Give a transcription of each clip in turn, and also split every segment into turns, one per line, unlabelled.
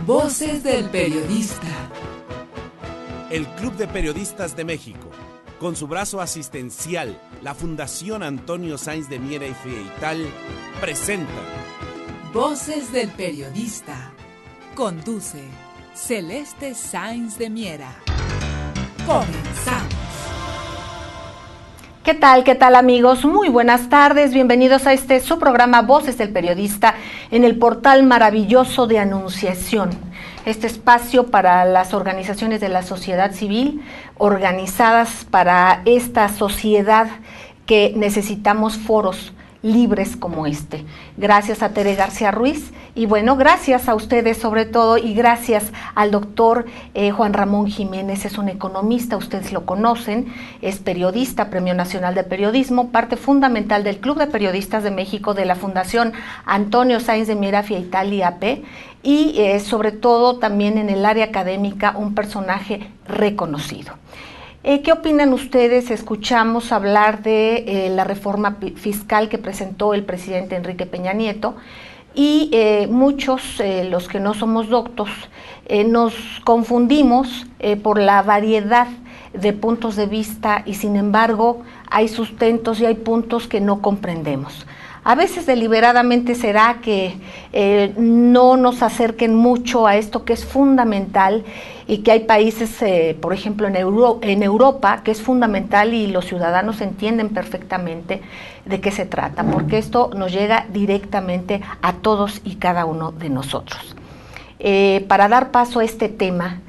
Voces del Periodista.
El Club de Periodistas de México, con su brazo asistencial, la Fundación Antonio Sáenz de Miera y Feital, presenta
Voces del Periodista. Conduce Celeste Sáenz de Miera. Comenzamos.
¿Qué tal amigos? Muy buenas tardes, bienvenidos a su programa Voces del Periodista en el portal maravilloso de Anunciación. Este espacio para las organizaciones de la sociedad civil, organizadas para esta sociedad que necesitamos foros libres como este. Gracias a Tere García Ruiz y bueno, gracias a ustedes sobre todo y gracias al doctor Juan Ramón Jiménez. Es un economista, ustedes lo conocen, es periodista, Premio Nacional de Periodismo, parte fundamental del Club de Periodistas de México, de la Fundación Antonio Sáenz de Miera Feital y AP y sobre todo también en el área académica un personaje reconocido. ¿Qué opinan ustedes? Escuchamos hablar de la reforma fiscal que presentó el presidente Enrique Peña Nieto y muchos, los que no somos doctos, nos confundimos por la variedad de puntos de vista y sin embargo hay sustentos y hay puntos que no comprendemos. A veces deliberadamente será que no nos acerquen mucho a esto que es fundamental y que hay países, por ejemplo en Europa, que es fundamental y los ciudadanos entienden perfectamente de qué se trata, porque esto nos llega directamente a todos y cada uno de nosotros. Para dar paso a este tema,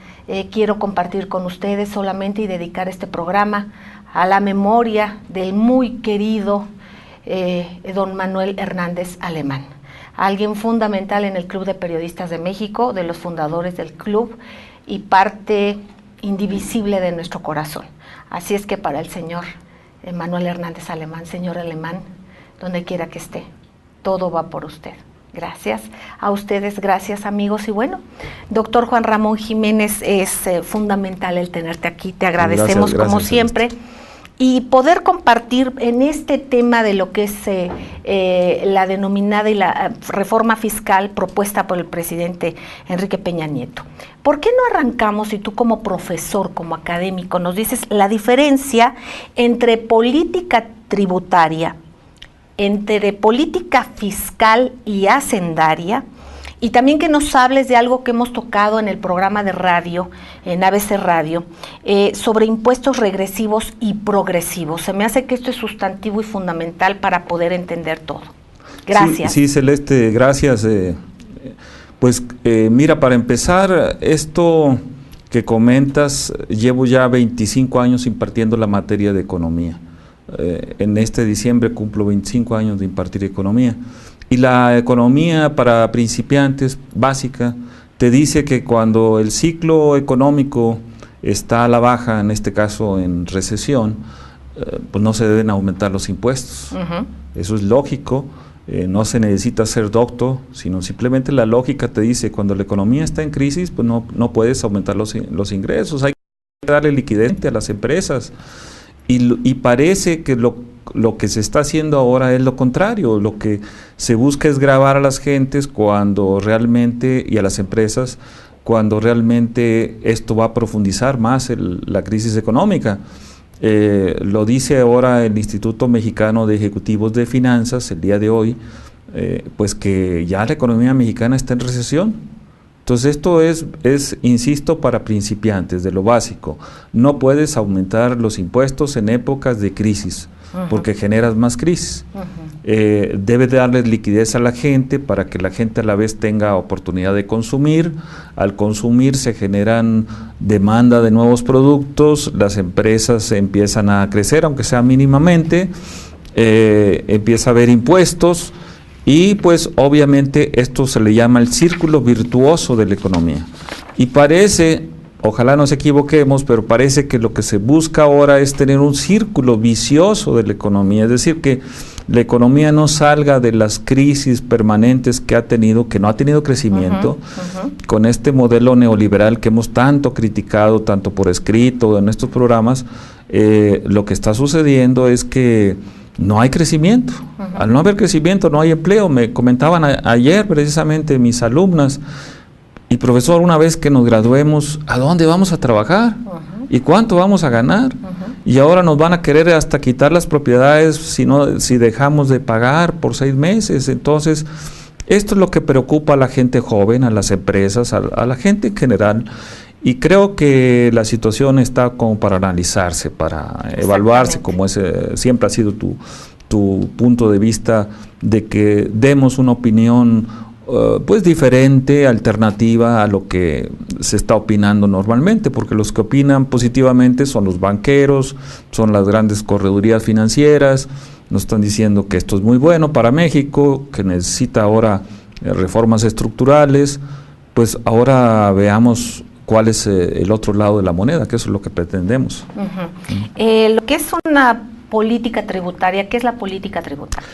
quiero compartir con ustedes solamente y dedicar este programa a la memoria del muy querido don Manuel Hernández Alemán, alguien fundamental en el Club de Periodistas de México, de los fundadores del club y parte indivisible de nuestro corazón. Así es que para el señor Manuel Hernández Alemán, señor Alemán, donde quiera que esté, todo va por usted. Gracias a ustedes, gracias amigos. Y bueno, doctor Juan Ramón Jiménez, es fundamental el tenerte aquí, te agradecemos gracias, como siempre. Y poder compartir en este tema de lo que es la denominada y la reforma fiscal propuesta por el presidente Enrique Peña Nieto. ¿Por qué no arrancamos, y tú como profesor, como académico, nos dices la diferencia entre política tributaria, entre política fiscal y hacendaria? Y también que nos hables de algo que hemos tocado en el programa de radio, en ABC Radio, sobre impuestos regresivos y progresivos. Se me hace que esto es sustantivo y fundamental para poder entender todo. Gracias.
Sí, Celeste, gracias. Mira, para empezar, esto que comentas, llevo ya 25 años impartiendo la materia de economía. En este diciembre cumplo 25 años de impartir economía. Y la economía para principiantes básica te dice que cuando el ciclo económico está a la baja, en este caso en recesión, pues no se deben aumentar los impuestos. Eso es lógico, no se necesita ser doctor, sino simplemente la lógica te dice cuando la economía está en crisis, pues no puedes aumentar los ingresos, hay que darle liquidez a las empresas. Y parece que lo que se está haciendo ahora es lo contrario, lo que se busca es gravar a las gentes cuando realmente, y a las empresas, cuando realmente esto va a profundizar más la crisis económica. Lo dice ahora el Instituto Mexicano de Ejecutivos de Finanzas el día de hoy, pues que ya la economía mexicana está en recesión. Entonces esto es, insisto, para principiantes, de lo básico. No puedes aumentar los impuestos en épocas de crisis, porque generas más crisis. Debes darles liquidez a la gente para que la gente a la vez tenga oportunidad de consumir. Al consumir se generan demanda de nuevos productos, las empresas empiezan a crecer, aunque sea mínimamente, empieza a haber impuestos. Y pues obviamente esto se le llama el círculo virtuoso de la economía. Y parece, ojalá nos equivoquemos, pero parece que lo que se busca ahora es tener un círculo vicioso de la economía, es decir, que la economía no salga de las crisis permanentes que ha tenido, que no ha tenido crecimiento, con este modelo neoliberal que hemos tanto criticado, tanto por escrito en estos programas. Lo que está sucediendo es que no hay crecimiento. Al no haber crecimiento no hay empleo. Me comentaban ayer precisamente mis alumnas, Y profesor, una vez que nos graduemos, ¿a dónde vamos a trabajar? ¿Y cuánto vamos a ganar? Y ahora nos van a querer hasta quitar las propiedades si dejamos de pagar por 6 meses. Entonces, esto es lo que preocupa a la gente joven, a las empresas, a la gente en general. Y creo que la situación está como para analizarse, para evaluarse, como siempre ha sido tu punto de vista, de que demos una opinión pues diferente, alternativa a lo que se está opinando normalmente, porque los que opinan positivamente son los banqueros, son las grandes corredurías financieras, nos están diciendo que esto es muy bueno para México, que necesita ahora reformas estructurales. Pues ahora veamos cuál es el otro lado de la moneda, que eso es lo que pretendemos.
Lo que es una política tributaria, ¿qué es la política tributaria?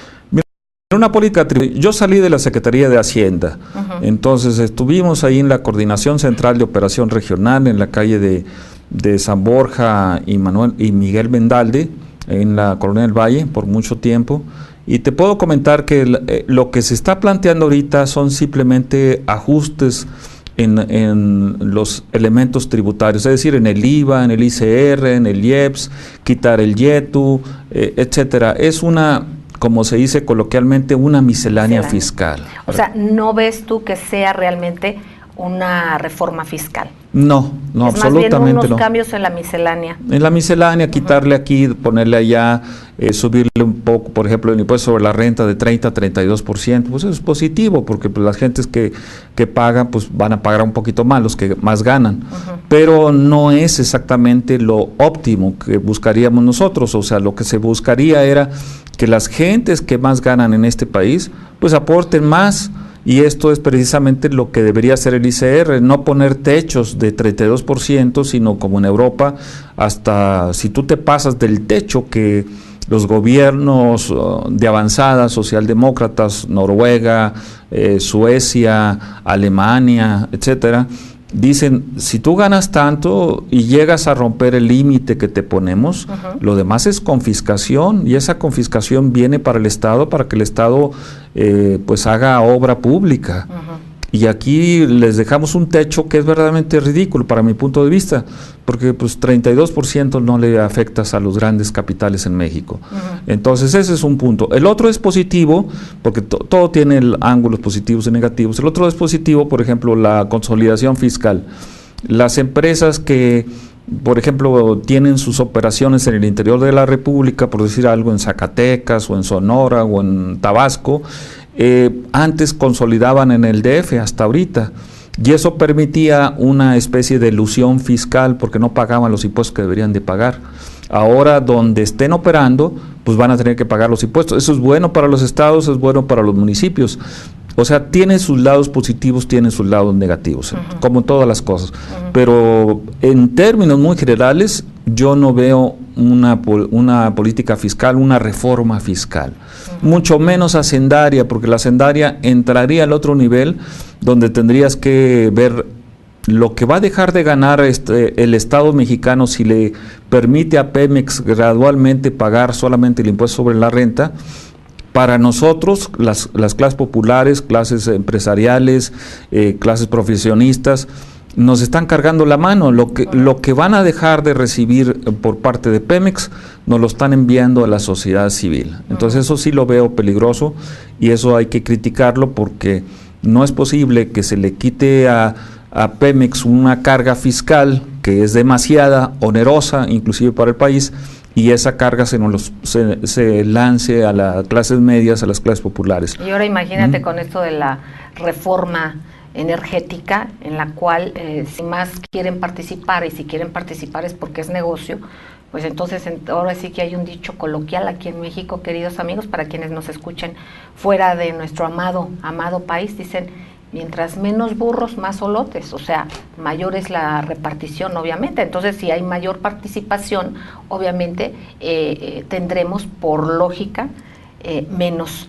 Una política tributaria. Yo salí de la Secretaría de Hacienda, entonces estuvimos ahí en la Coordinación Central de Operación Regional, en la calle de San Borja y Miguel Bendalde, en la Colonia del Valle, por mucho tiempo. Y te puedo comentar que lo que se está planteando ahorita son simplemente ajustes en los elementos tributarios, es decir, en el IVA, en el ICR, en el IEPS, quitar el YETU, etcétera. Es una, como se dice coloquialmente, una miscelánea fiscal.
O sea, ¿no ves tú que sea realmente una reforma fiscal?
No,
es
absolutamente
más bien unos
no.
Cambios en la miscelánea.
En la miscelánea, quitarle aquí, ponerle allá, subirle un poco, por ejemplo, el impuesto sobre la renta de 30 a 32%, pues eso es positivo, porque pues, las gentes que pagan, pues van a pagar un poquito más, los que más ganan, pero no es exactamente lo óptimo que buscaríamos nosotros. O sea, lo que se buscaría era que las gentes que más ganan en este país, pues aporten más. Y esto es precisamente lo que debería hacer el ICR, no poner techos de 32%, sino como en Europa, hasta si tú te pasas del techo que los gobiernos de avanzada, socialdemócratas, Noruega, Suecia, Alemania, etcétera, dicen, si tú ganas tanto y llegas a romper el límite que te ponemos, lo demás es confiscación, y esa confiscación viene para el Estado, para que el Estado pues haga obra pública. Y aquí les dejamos un techo que es verdaderamente ridículo para mi punto de vista, porque pues 32% no le afectas a los grandes capitales en México. Entonces ese es un punto. El otro es positivo, porque todo tiene ángulos positivos y negativos. El otro es positivo, por ejemplo, la consolidación fiscal. Las empresas que, por ejemplo, tienen sus operaciones en el interior de la República, por decir algo, en Zacatecas o en Sonora o en Tabasco, antes consolidaban en el DF hasta ahorita, y eso permitía una especie de elusión fiscal porque no pagaban los impuestos que deberían de pagar. Ahora, donde estén operando, pues van a tener que pagar los impuestos. Eso es bueno para los estados, es bueno para los municipios. O sea, tiene sus lados positivos, tiene sus lados negativos, como todas las cosas. Pero en términos muy generales, yo no veo una política fiscal, una reforma fiscal. Mucho menos hacendaria, porque la hacendaria entraría al otro nivel, donde tendrías que ver lo que va a dejar de ganar el Estado mexicano si le permite a Pemex gradualmente pagar solamente el impuesto sobre la renta. Para nosotros, las clases populares, clases empresariales, clases profesionistas, nos están cargando la mano. Lo que van a dejar de recibir por parte de Pemex, nos lo están enviando a la sociedad civil. Entonces eso sí lo veo peligroso, y eso hay que criticarlo, porque no es posible que se le quite a Pemex una carga fiscal que es demasiada, onerosa, inclusive para el país, y esa carga se lance a las clases medias, a las clases populares.
Y ahora imagínate con esto de la reforma energética, en la cual si más quieren participar, y si quieren participar es porque es negocio, pues entonces ahora sí que hay un dicho coloquial aquí en México, queridos amigos, para quienes nos escuchen fuera de nuestro amado país, dicen: mientras menos burros, más solotes. O sea, mayor es la repartición, obviamente. Entonces, si hay mayor participación, obviamente tendremos, por lógica, menos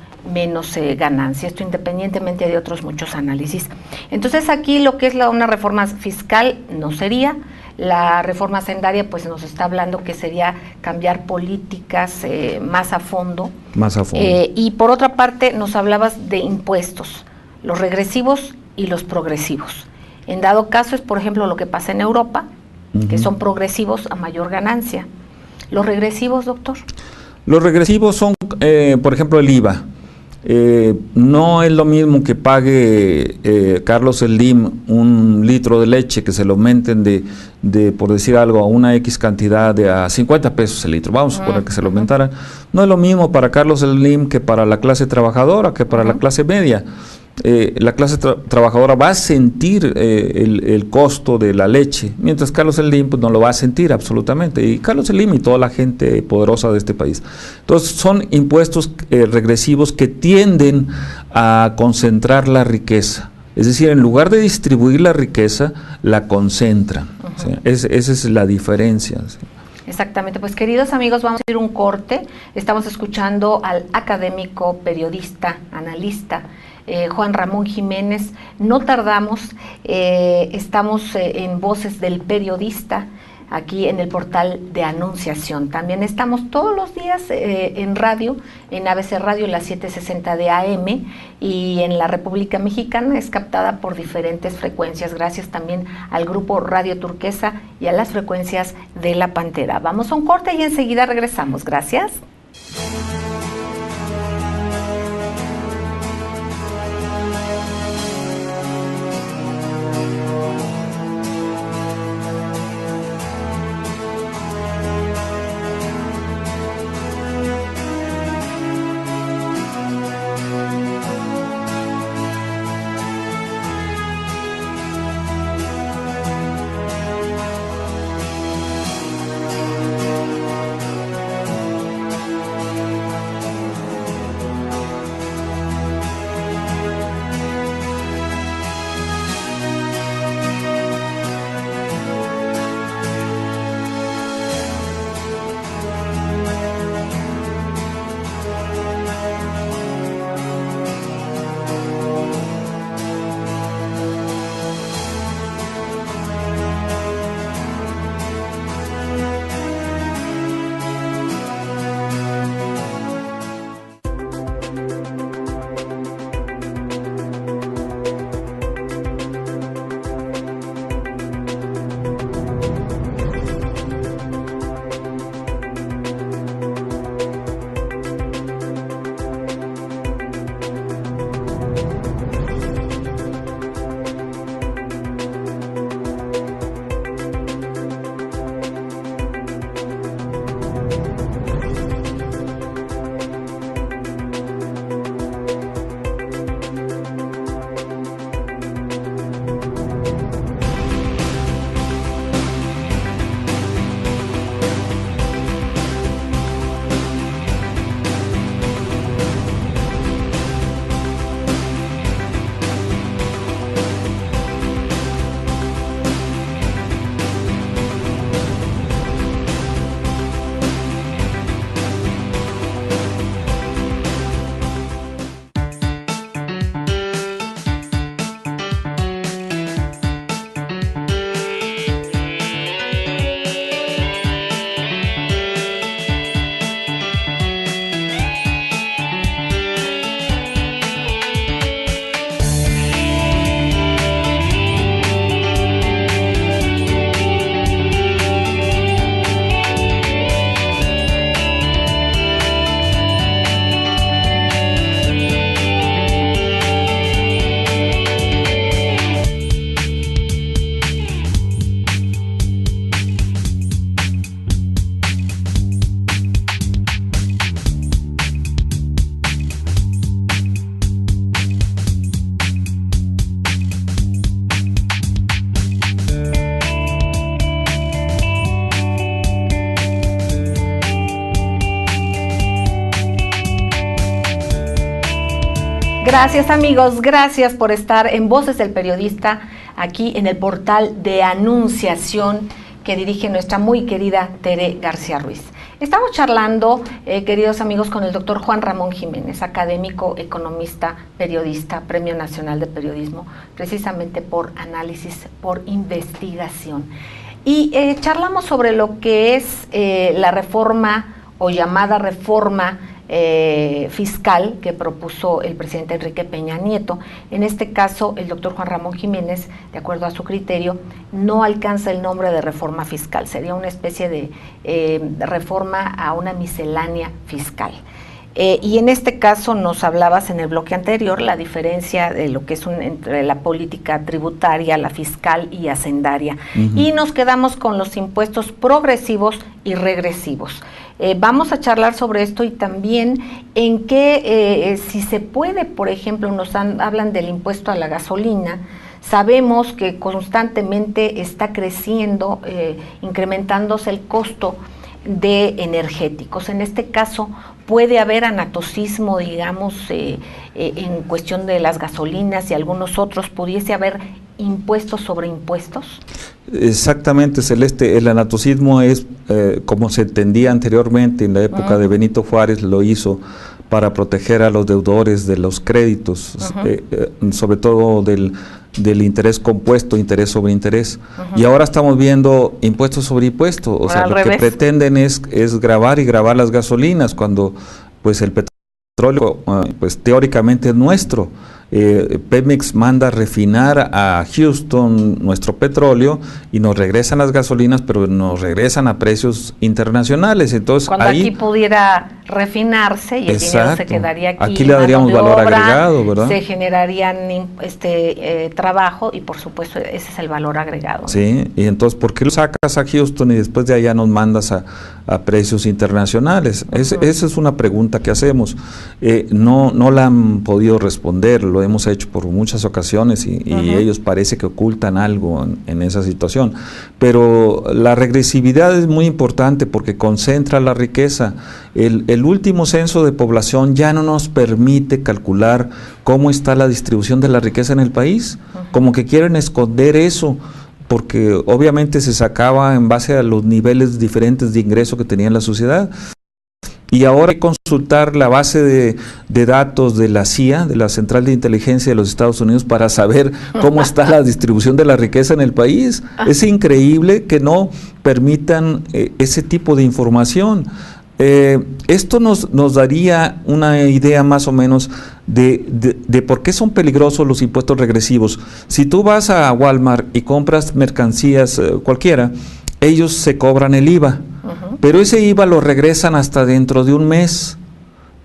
ganancia. Esto independientemente de otros muchos análisis. Entonces, aquí lo que es una reforma fiscal no sería. La reforma hacendaria, pues nos está hablando que sería cambiar políticas más a fondo. Y por otra parte, nos hablabas de impuestos, los regresivos y los progresivos. En dado caso es, por ejemplo, lo que pasa en Europa, que son progresivos a mayor ganancia. ¿Los regresivos, doctor?
Los regresivos son, por ejemplo, el IVA. No es lo mismo que pague Carlos Slim un litro de leche, que se lo aumenten de por decir algo, a una X cantidad a 50 pesos el litro. Vamos a suponer que se lo aumentaran. No es lo mismo para Carlos Slim que para la clase trabajadora, que para la clase media. La clase trabajadora va a sentir el costo de la leche, mientras Carlos Slim pues, no lo va a sentir absolutamente, y Carlos Slim y toda la gente poderosa de este país. Entonces son impuestos regresivos que tienden a concentrar la riqueza, es decir, en lugar de distribuir la riqueza, la concentran. ¿Sí? Esa es la diferencia. ¿Sí?
Exactamente, pues queridos amigos, vamos a ir un corte. Estamos escuchando al académico, periodista, analista, Juan Ramón Jiménez. No tardamos, estamos en Voces del Periodista, aquí en el portal de Anunciación. También estamos todos los días en radio, en ABC Radio, en las 760 de AM, y en la República Mexicana es captada por diferentes frecuencias, gracias también al grupo Radio Turquesa y a las frecuencias de La Pantera. Vamos a un corte y enseguida regresamos. Gracias. Gracias amigos, gracias por estar en Voces del Periodista, aquí en el portal de Anunciación que dirige nuestra muy querida Tere García Ruiz. Estamos charlando, queridos amigos, con el doctor Juan Ramón Jiménez, académico, economista, periodista, Premio Nacional de Periodismo, precisamente por análisis, por investigación. Y charlamos sobre lo que es la reforma o llamada reforma fiscal que propuso el presidente Enrique Peña Nieto. En este caso, el doctor Juan Ramón Jiménez, de acuerdo a su criterio, no alcanza el nombre de reforma fiscal, sería una especie de reforma a una miscelánea fiscal. Y en este caso nos hablabas en el bloque anterior la diferencia de lo que es entre la política tributaria, la fiscal y hacendaria. Y nos quedamos con los impuestos progresivos y regresivos. Vamos a charlar sobre esto y también en qué, si se puede, por ejemplo, hablan del impuesto a la gasolina. Sabemos que constantemente está creciendo, incrementándose el costo de energéticos. En este caso, puede haber anatocismo, digamos, en cuestión de las gasolinas y algunos otros, ¿pudiese haber impuestos sobre impuestos?
Exactamente, Celeste, el anatocismo es como se entendía anteriormente en la época de Benito Juárez, lo hizo para proteger a los deudores de los créditos, sobre todo del interés compuesto, interés sobre interés. Y ahora estamos viendo impuestos sobre impuestos, o sea, lo que pretenden es gravar y gravar las gasolinas, cuando pues el petróleo pues teóricamente es nuestro. Pemex manda refinar a Houston nuestro petróleo y nos regresan las gasolinas, pero nos regresan a precios internacionales. Entonces,
cuando aquí pudiera refinarse y el dinero se quedaría aquí.
Aquí le daríamos valor agregado, ¿verdad?
Se generarían trabajo y por supuesto ese es el valor agregado.
Sí, y entonces ¿por qué lo sacas a Houston y después de allá nos mandas a precios internacionales? Esa es una pregunta que hacemos. No la han podido responder, lo hemos hecho por muchas ocasiones y ellos parece que ocultan algo en esa situación, pero la regresividad es muy importante porque concentra la riqueza. El último censo de población ya no nos permite calcular cómo está la distribución de la riqueza en el país, como que quieren esconder eso, porque obviamente se sacaba en base a los niveles diferentes de ingreso que tenía la sociedad. Y ahora hay que consultar la base de datos de la CIA, de la Central de Inteligencia de los Estados Unidos, para saber cómo está la distribución de la riqueza en el país. Es increíble que no permitan ese tipo de información. Esto nos daría una idea más o menos de por qué son peligrosos los impuestos regresivos. Si tú vas a Walmart y compras mercancías cualquiera, ellos se cobran el IVA. Pero ese IVA lo regresan hasta dentro de un mes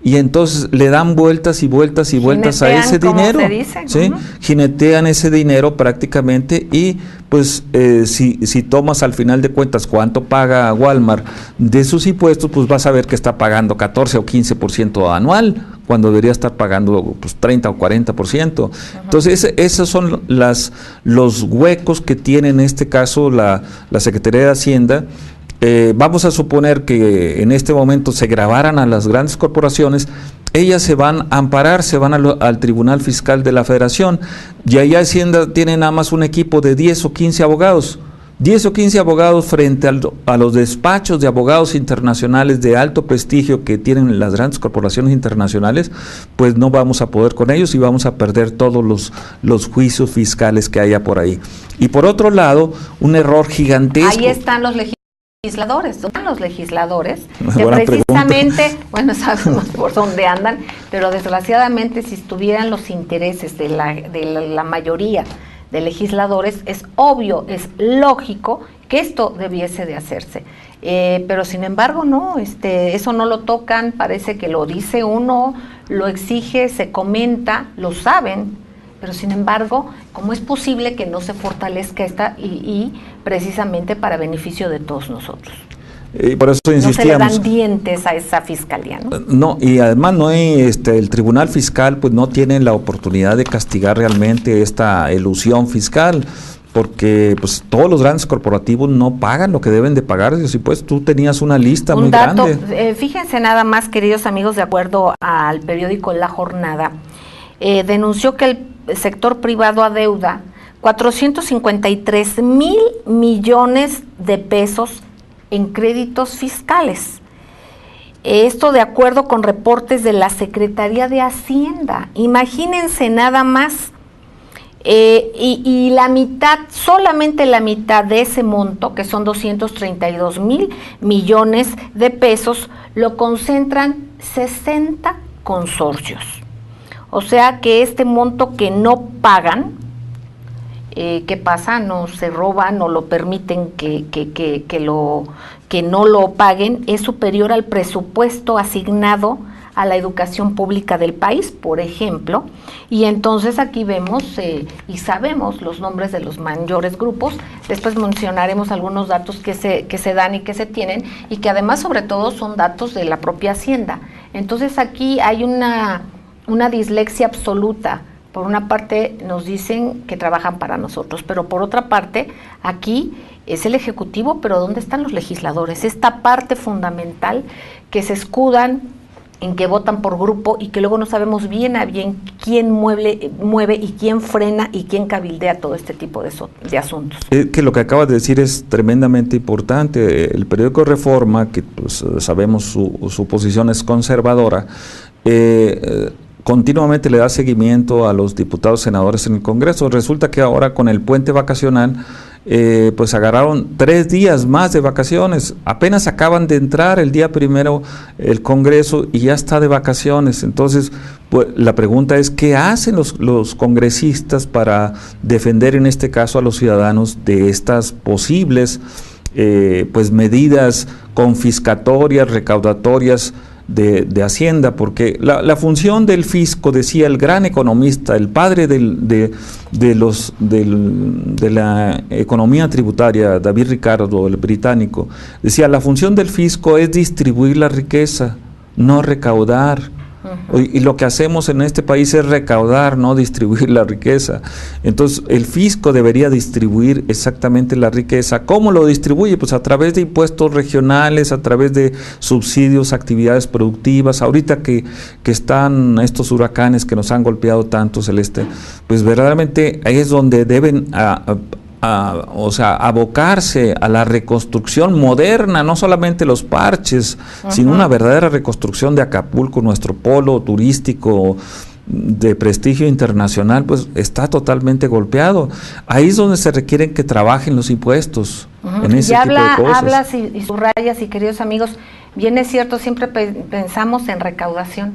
y entonces le dan vueltas y vueltas y vueltas a ese dinero, ¿sí? Jinetean ese dinero prácticamente y pues si tomas al final de cuentas cuánto paga Walmart de sus impuestos, pues vas a ver que está pagando 14 o 15% anual, cuando debería estar pagando pues 30 o 40%. Entonces esos son los huecos que tiene en este caso la Secretaría de Hacienda. Vamos a suponer que en este momento se gravaran a las grandes corporaciones, ellas se van a amparar, se van al Tribunal Fiscal de la Federación, y allá Hacienda tiene nada más un equipo de 10 o 15 abogados, 10 o 15 abogados frente a los despachos de abogados internacionales de alto prestigio que tienen las grandes corporaciones internacionales, pues no vamos a poder con ellos y vamos a perder todos los juicios fiscales que haya por ahí. Y por otro lado, un error gigantesco.
Ahí están los legisladores, que precisamente, bueno, sabemos por dónde andan, pero desgraciadamente si estuvieran los intereses de la mayoría de legisladores, es obvio, es lógico que esto debiese de hacerse. Pero sin embargo no, eso no lo tocan, parece que lo dice uno, lo exige, se comenta, lo saben, pero sin embargo, ¿cómo es posible que no se fortalezca esta y precisamente para beneficio de todos nosotros?
Y por eso insistíamos.
No se le dan dientes a esa fiscalía, ¿no?
No, y además no hay, el Tribunal Fiscal pues no tiene la oportunidad de castigar realmente esta elusión fiscal, porque pues todos los grandes corporativos no pagan lo que deben de pagar. Si pues tú tenías una lista muy grande.
Fíjense nada más, queridos amigos, de acuerdo al periódico La Jornada, denunció que el sector privado adeuda 453,000 millones de pesos en créditos fiscales. Esto de acuerdo con reportes de la Secretaría de Hacienda. Imagínense nada más. Y la mitad, solamente la mitad de ese monto, que son 232,000 millones de pesos, lo concentran 60 consorcios. O sea que este monto que no pagan, ¿qué pasa? No se roban o lo permiten que no lo paguen, es superior al presupuesto asignado a la educación pública del país, por ejemplo, y entonces aquí vemos y sabemos los nombres de los mayores grupos. Después mencionaremos algunos datos que se dan y que se tienen, y que además sobre todo son datos de la propia Hacienda. Entonces aquí hay una dislexia absoluta. Por una parte nos dicen que trabajan para nosotros, pero por otra parte aquí es el Ejecutivo, pero ¿dónde están los legisladores? Esta parte fundamental que se escudan en que votan por grupo y que luego no sabemos bien a bien quién mueve y quién frena y quién cabildea todo este tipo de asuntos.
Que lo que acabas de decir es tremendamente importante. El periódico Reforma, que pues, sabemos su posición es conservadora, continuamente le da seguimiento a los diputados senadores en el Congreso. Resulta que ahora con el puente vacacional pues agarraron 3 días más de vacaciones. Apenas acaban de entrar el día primero el Congreso y ya está de vacaciones. Entonces pues, la pregunta es, ¿qué hacen los congresistas para defender en este caso a los ciudadanos de estas posibles pues medidas confiscatorias, recaudatorias de Hacienda? Porque la función del fisco, decía el gran economista, el padre de la economía tributaria, David Ricardo, el británico, decía, la función del fisco es distribuir la riqueza, no recaudar. Y lo que hacemos en este país es recaudar, no distribuir la riqueza. Entonces el fisco debería distribuir exactamente la riqueza. ¿Cómo lo distribuye? Pues a través de impuestos regionales, a través de subsidios, actividades productivas. Ahorita que están estos huracanes que nos han golpeado tanto, Celeste, pues verdaderamente ahí es donde deben abocarse a la reconstrucción moderna, no solamente los parches, sino una verdadera reconstrucción de Acapulco, nuestro polo turístico de prestigio internacional, pues está totalmente golpeado. Ahí es donde se requieren que trabajen los impuestos en ese tipo de cosas.
Hablas y subrayas, y queridos amigos, bien es cierto, siempre pensamos en recaudación.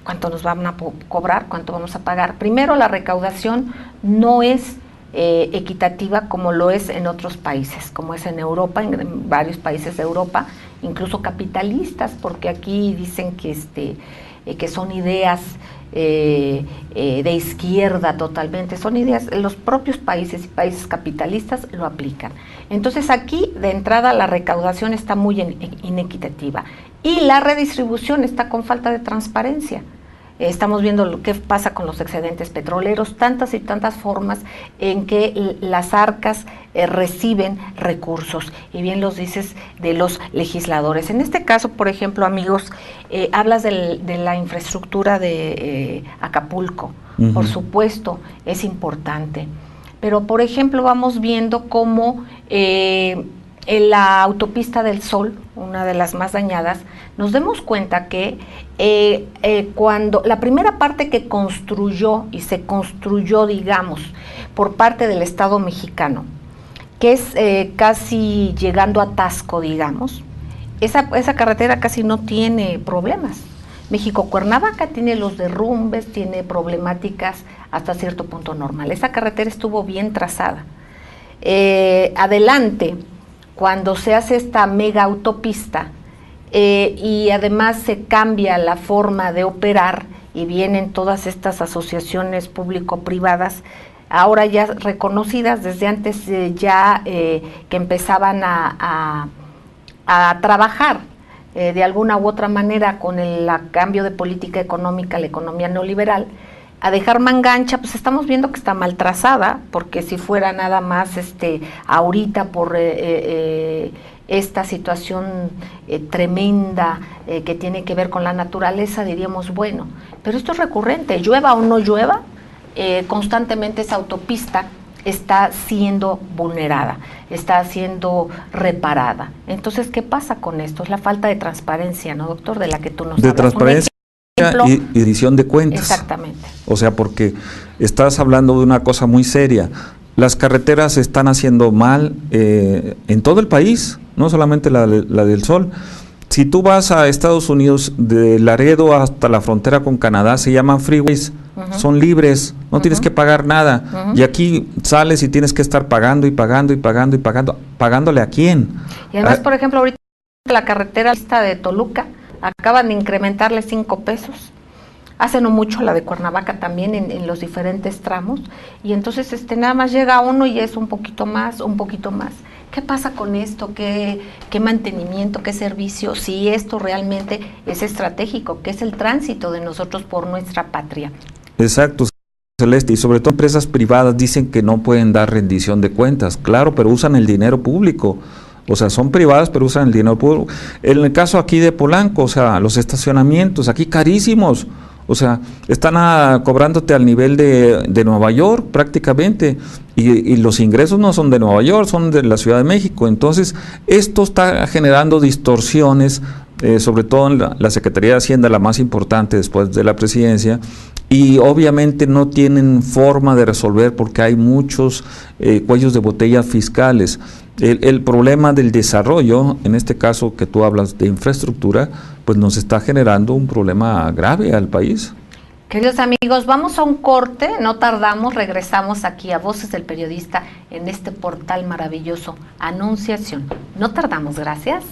¿Cuánto nos van a cobrar? ¿Cuánto vamos a pagar? Primero, la recaudación no es equitativa como lo es en otros países, como es en Europa, en varios países de Europa, incluso capitalistas, porque aquí dicen que son ideas de izquierda totalmente, son ideas, los propios países y países capitalistas lo aplican. Entonces aquí de entrada la recaudación está muy inequitativa y la redistribución está con falta de transparencia. Estamos viendo lo que pasa con los excedentes petroleros, tantas y tantas formas en que las arcas reciben recursos, y bien los dices, de los legisladores. En este caso, por ejemplo, amigos, hablas de la infraestructura de Acapulco. Por supuesto, es importante, pero por ejemplo vamos viendo cómo en la autopista del Sol, una de las más dañadas, nos demos cuenta que cuando la primera parte que construyó y se construyó, digamos, por parte del Estado mexicano, que es casi llegando a Taxco, digamos, esa carretera casi no tiene problemas. México-Cuernavaca tiene los derrumbes, tiene problemáticas hasta cierto punto normal. Esa carretera estuvo bien trazada. Adelante, cuando se hace esta mega autopista, y además se cambia la forma de operar y vienen todas estas asociaciones público-privadas, ahora ya reconocidas desde antes que empezaban a trabajar de alguna u otra manera con el cambio de política económica, la economía neoliberal, a dejar mangancha, pues estamos viendo que está mal trazada, porque si fuera nada más ahorita por esta situación tremenda que tiene que ver con la naturaleza, diríamos, bueno, pero esto es recurrente, llueva o no llueva, constantemente esa autopista está siendo vulnerada, está siendo reparada. Entonces, ¿qué pasa con esto? Es la falta de transparencia, ¿no, doctor? De la que tú nos hablas.
De transparencia y edición de cuentas.
Exactamente.
O sea, porque estás hablando de una cosa muy seria. Las carreteras se están haciendo mal en todo el país, no solamente la del Sol. Si tú vas a Estados Unidos, de Laredo hasta la frontera con Canadá, se llaman freeways, son libres, no tienes que pagar nada. Y aquí sales y tienes que estar pagando y pagando y pagando y pagando. ¿Pagándole a quién?
Y además, por ejemplo, ahorita la carretera esta de Toluca, acaban de incrementarle 5 pesos. Hace no mucho la de Cuernavaca también en los diferentes tramos. Y entonces nada más llega uno y es un poquito más, un poquito más. ¿Qué pasa con esto? ¿Qué mantenimiento? ¿Qué servicio? Si esto realmente es estratégico, que es el tránsito de nosotros por nuestra patria.
Exacto, Celeste, y sobre todo empresas privadas dicen que no pueden dar rendición de cuentas, claro, pero usan el dinero público. O sea, son privadas, pero usan el dinero público. En el caso aquí de Polanco, o sea, los estacionamientos, aquí carísimos. O sea, están cobrándote al nivel de Nueva York prácticamente, y los ingresos no son de Nueva York, son de la Ciudad de México. Entonces, esto está generando distorsiones, sobre todo en la Secretaría de Hacienda, la más importante después de la presidencia, y obviamente no tienen forma de resolver porque hay muchos cuellos de botella fiscales. El problema del desarrollo, en este caso que tú hablas de infraestructura, pues nos está generando un problema grave al país.
Queridos amigos, vamos a un corte, no tardamos, regresamos aquí a Voces del Periodista en este portal maravilloso, Anunciación. No tardamos, gracias.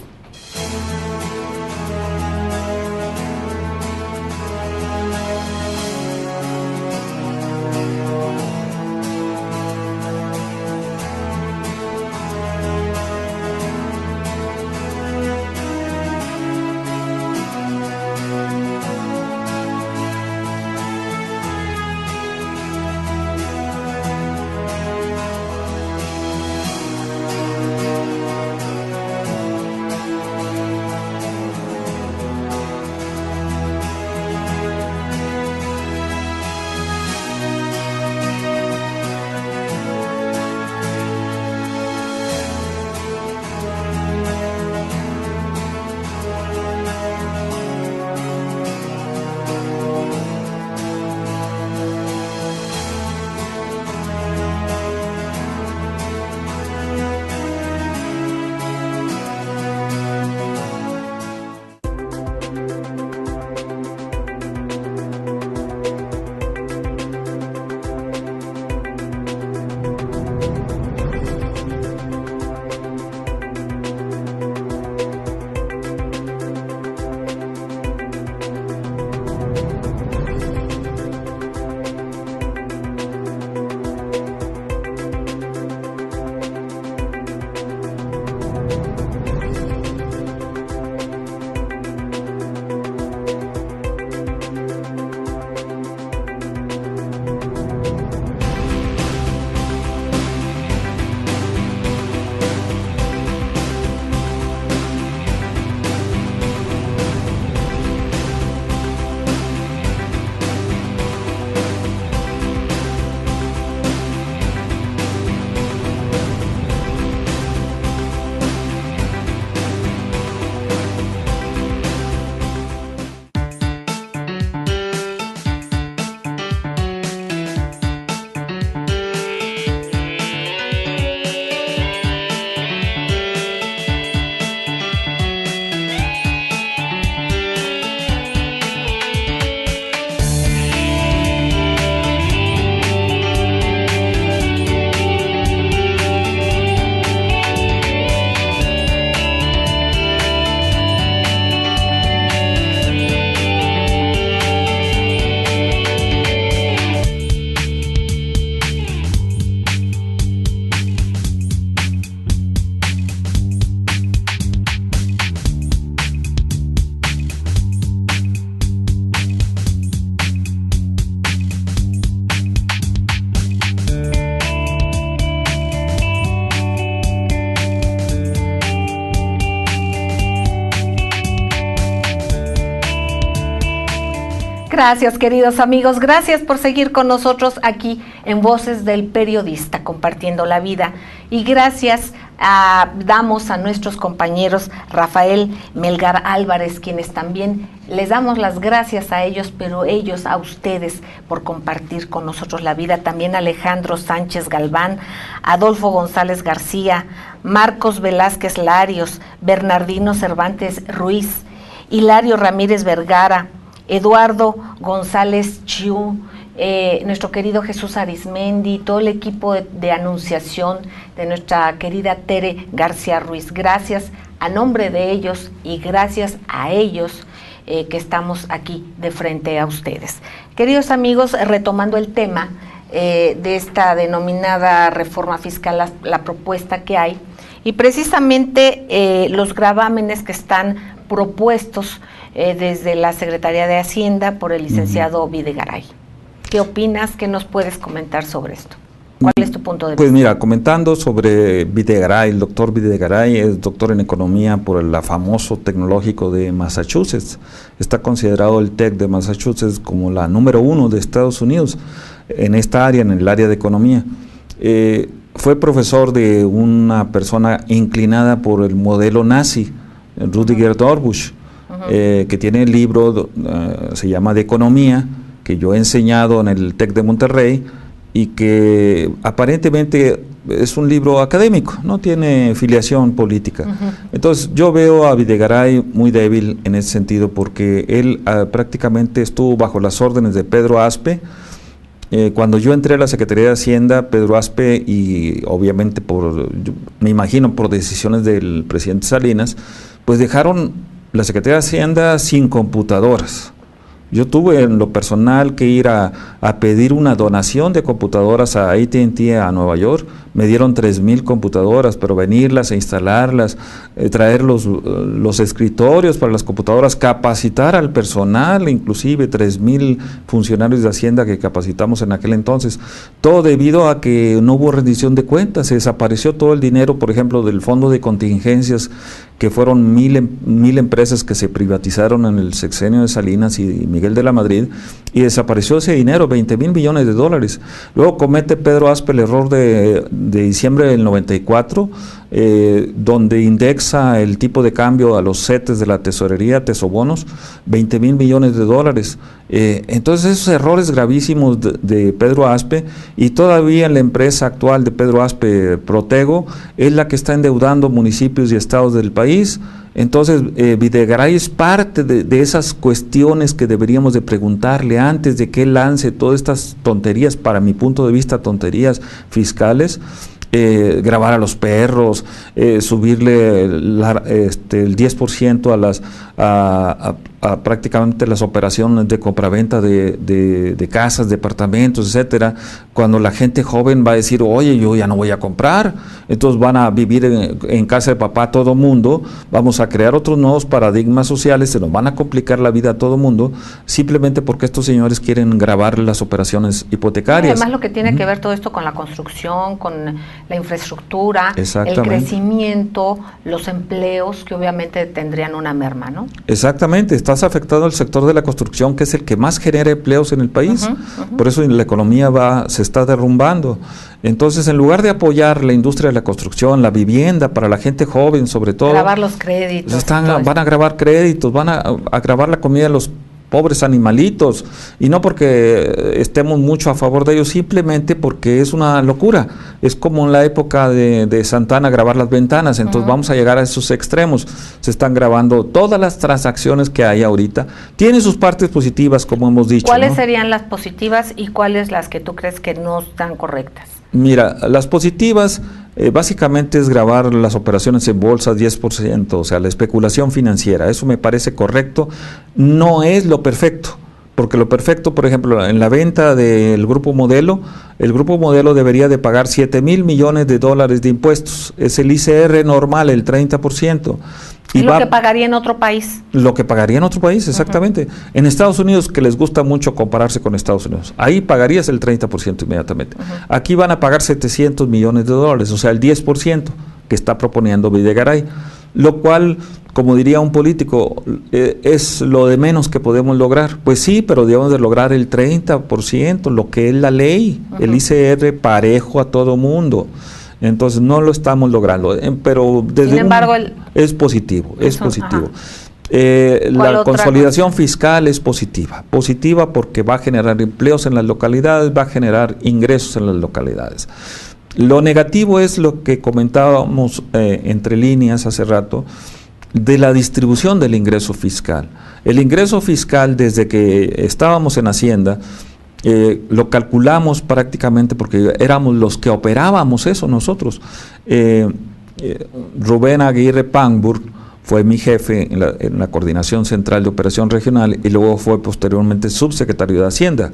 Gracias, queridos amigos, gracias por seguir con nosotros aquí en Voces del Periodista, compartiendo la vida. Y gracias damos a nuestros compañeros Rafael Melgar Álvarez, quienes también les damos las gracias a ellos, pero ellos a ustedes por compartir con nosotros la vida. También Alejandro Sánchez Galván, Adolfo González García, Marcos Velázquez Larios, Bernardino Cervantes Ruiz, Hilario Ramírez Vergara, Eduardo González Chiu, nuestro querido Jesús Arismendi, todo el equipo de Anunciación de nuestra querida Tere García Ruiz. Gracias a nombre de ellos y gracias a ellos que estamos aquí de frente a ustedes. Queridos amigos, retomando el tema de esta denominada reforma fiscal, la propuesta que hay, y precisamente los gravámenes que están propuestos desde la Secretaría de Hacienda por el licenciado Videgaray. ¿Qué opinas? ¿Qué nos puedes comentar sobre esto? ¿Cuál es tu punto de vista?
Pues mira, comentando sobre Videgaray, el doctor Videgaray es doctor en economía por el famoso tecnológico de Massachusetts. Está considerado el TEC de Massachusetts como la número 1 de Estados Unidos en esta área, en el área de economía. Fue profesor de una persona inclinada por el modelo nazi, Rudiger Dorbusch, que tiene el libro, se llama De Economía, que yo he enseñado en el TEC de Monterrey, y que aparentemente es un libro académico, no tiene filiación política. Entonces yo veo a Videgaray muy débil en ese sentido, porque él prácticamente estuvo bajo las órdenes de Pedro Aspe. Cuando yo entré a la Secretaría de Hacienda, Pedro Aspe, y obviamente me imagino por decisiones del presidente Salinas, pues dejaron la Secretaría de Hacienda sin computadoras. Yo tuve en lo personal que ir a pedir una donación de computadoras a AT&T a Nueva York. Me dieron 3,000 computadoras, pero venirlas e instalarlas, traer los escritorios para las computadoras, capacitar al personal, inclusive 3,000 funcionarios de Hacienda que capacitamos en aquel entonces. Todo debido a que no hubo rendición de cuentas, se desapareció todo el dinero, por ejemplo, del fondo de contingencias, que fueron 1,000 empresas que se privatizaron en el sexenio de Salinas y Miguel de la Madrid, y desapareció ese dinero, 20,000 millones de dólares. Luego comete Pedro Aspe el error de diciembre del 94, donde indexa el tipo de cambio a los CETES de la tesorería, tesobonos, 20,000 millones de dólares. Entonces esos errores gravísimos de Pedro Aspe, y todavía en la empresa actual de Pedro Aspe, Protego, es la que está endeudando municipios y estados del país. Entonces Videgaray es parte de esas cuestiones que deberíamos de preguntarle antes de que él lance todas estas tonterías, para mi punto de vista tonterías fiscales. Grabar a los perros, subirle el 10% a prácticamente las operaciones de compraventa de casas, departamentos, etcétera, cuando la gente joven va a decir, oye, yo ya no voy a comprar, entonces van a vivir en casa de papá todo mundo, vamos a crear otros nuevos paradigmas sociales, se nos van a complicar la vida a todo mundo, simplemente porque estos señores quieren grabar las operaciones hipotecarias.
Además, lo que tiene que ver todo esto con la construcción, con la infraestructura, el crecimiento, los empleos, que obviamente tendrían una merma, ¿no?
Exactamente, estás afectando al sector de la construcción, que es el que más genera empleos en el país. Por eso la economía se está derrumbando. Entonces, en lugar de apoyar la industria de la construcción, la vivienda para la gente joven, sobre todo,
grabar los créditos,
van a grabar créditos, van a grabar la comida de los pobres animalitos, y no porque estemos mucho a favor de ellos, simplemente porque es una locura. Es como en la época de Santana, grabar las ventanas. Entonces vamos a llegar a esos extremos. Se están grabando todas las transacciones que hay ahorita. Tiene sus partes positivas, como hemos dicho.
¿Cuáles serían las positivas y cuáles las que tú crees que no están correctas?
Mira, las positivas básicamente es grabar las operaciones en bolsa 10%, o sea, la especulación financiera. Eso me parece correcto. No es lo perfecto, porque lo perfecto, por ejemplo, en la venta del Grupo Modelo, el Grupo Modelo debería de pagar 7,000 millones de dólares de impuestos. Es el ICR normal, el 30%.
Y lo que pagaría en otro país.
Lo que pagaría en otro país, exactamente. En Estados Unidos, que les gusta mucho compararse con Estados Unidos, ahí pagarías el 30% inmediatamente. Aquí van a pagar 700 millones de dólares, o sea, el 10% que está proponiendo Videgaray, lo cual, como diría un político, es lo de menos que podemos lograr. Pues sí, pero debemos de lograr el 30%, lo que es la ley, el ICR parejo a todo mundo. Entonces no lo estamos logrando, pero desde
sin embargo,
es positivo, es positivo. La consolidación fiscal es positiva porque va a generar empleos en las localidades, va a generar ingresos en las localidades. Lo negativo es lo que comentábamos entre líneas hace rato, de la distribución del ingreso fiscal. El ingreso fiscal, desde que estábamos en Hacienda, lo calculamos prácticamente porque éramos los que operábamos eso nosotros. Rubén Aguirre Panburg fue mi jefe en la Coordinación Central de Operación Regional y luego fue posteriormente subsecretario de Hacienda.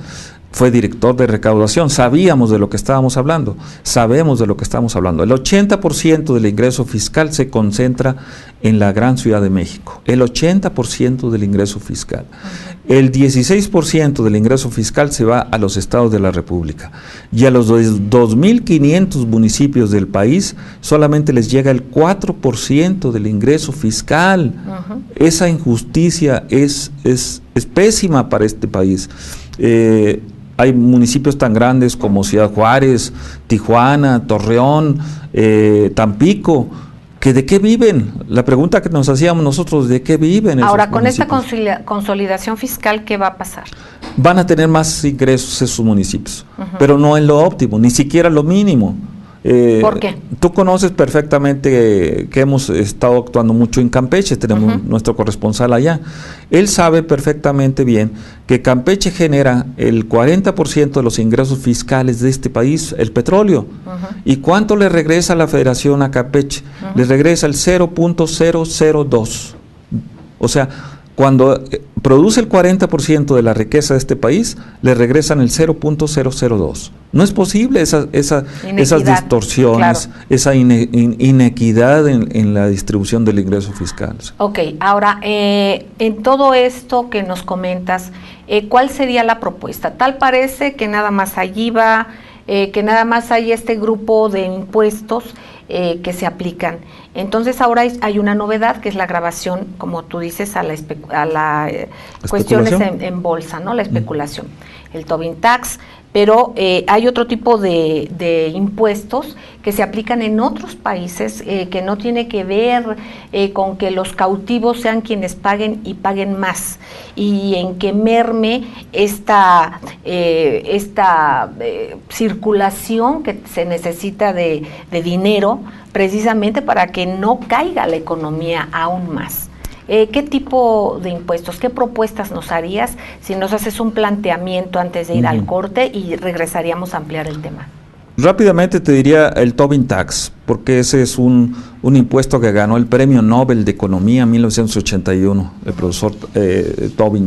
Fue director de recaudación, sabíamos de lo que estábamos hablando, sabemos de lo que estamos hablando. El 80% del ingreso fiscal se concentra en la gran Ciudad de México, el 80% del ingreso fiscal. El 16% del ingreso fiscal se va a los estados de la República y a los 2.500 municipios del país solamente les llega el 4% del ingreso fiscal. Esa injusticia es pésima para este país. Hay municipios tan grandes como Ciudad Juárez, Tijuana, Torreón, Tampico, que ¿de qué viven? La pregunta que nos hacíamos nosotros, ¿de qué viven?
Ahora, con esta consolidación fiscal, ¿qué va a pasar?
Van a tener más ingresos esos municipios, pero no en lo óptimo, ni siquiera lo mínimo.
¿Por qué?
Tú conoces perfectamente que hemos estado actuando mucho en Campeche, tenemos nuestro corresponsal allá. Él sabe perfectamente bien que Campeche genera el 40% de los ingresos fiscales de este país, el petróleo. ¿Y cuánto le regresa a la Federación a Campeche? Le regresa el 0.002. O sea, cuando produce el 40% de la riqueza de este país, le regresan el 0.002. No es posible esas distorsiones, claro, esa inequidad en la distribución del ingreso fiscal.
Ok, ahora, en todo esto que nos comentas, ¿cuál sería la propuesta? Tal parece que nada más allí IVA, que nada más hay este grupo de impuestos que se aplican. Entonces ahora hay una novedad que es la grabación, como tú dices, a la cuestiones en bolsa, ¿no? La especulación, el Tobin Tax, pero hay otro tipo de impuestos que se aplican en otros países que no tiene que ver con que los cautivos sean quienes paguen y paguen más, y en que merme esta circulación que se necesita de dinero precisamente para que no caiga la economía aún más. ¿Qué tipo de impuestos, qué propuestas nos harías si nos haces un planteamiento antes de ir al corte y regresaríamos a ampliar el tema?
Rápidamente te diría el Tobin Tax, porque ese es un impuesto que ganó el Premio Nobel de Economía en 1981, el profesor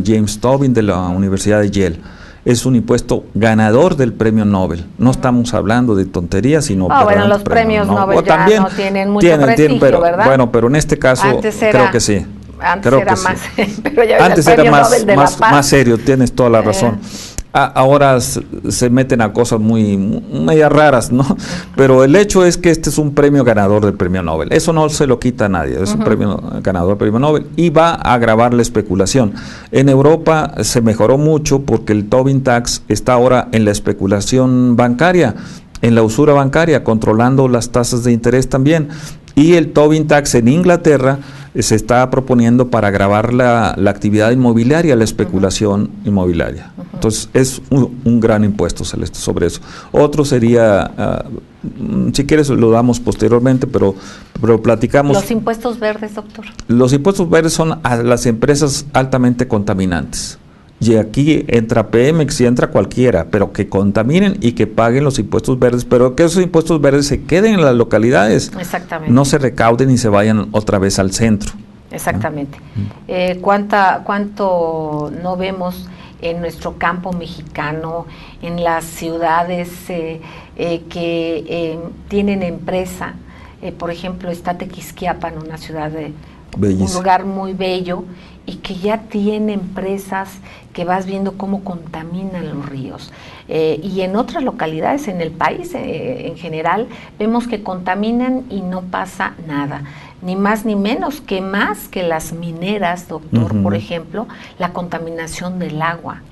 James Tobin de la Universidad de Yale. Es un impuesto ganador del Premio Nobel. No estamos hablando de tonterías, sino...
bueno, los premios Nobel ya también no tienen mucho prestigio,
pero,
¿verdad?
Bueno, pero en este caso creo que sí.
Antes era más, pero ya
antes era más serio, tienes toda la razón. Ahora se meten a cosas muy raras, ¿no? Pero el hecho es que este es un premio ganador del Premio Nobel. Eso no se lo quita a nadie, es un premio ganador del Premio Nobel y va a agravar la especulación. En Europa se mejoró mucho porque el Tobin Tax está ahora en la especulación bancaria, en la usura bancaria, controlando las tasas de interés también. Y el Tobin Tax en Inglaterra se está proponiendo para agravar la actividad inmobiliaria, la especulación inmobiliaria. Entonces es un gran impuesto, Celeste, sobre eso. Otro sería, si quieres lo damos posteriormente, pero platicamos.
Los impuestos verdes, doctor.
Los impuestos verdes son a las empresas altamente contaminantes. Y aquí entra Pemex y entra cualquiera, pero que contaminen y que paguen los impuestos verdes, pero que esos impuestos verdes se queden en las localidades. Exactamente. No se recauden y se vayan otra vez al centro.
Exactamente. ¿Cuánto no vemos en nuestro campo mexicano, en las ciudades que tienen empresa? Por ejemplo, está Tequisquiapan, una ciudad un lugar muy bello, y que ya tiene empresas que vas viendo cómo contaminan los ríos. Y en otras localidades en el país en general vemos que contaminan y no pasa nada, ni más ni menos que más que las mineras, doctor, por ejemplo, la contaminación del agua.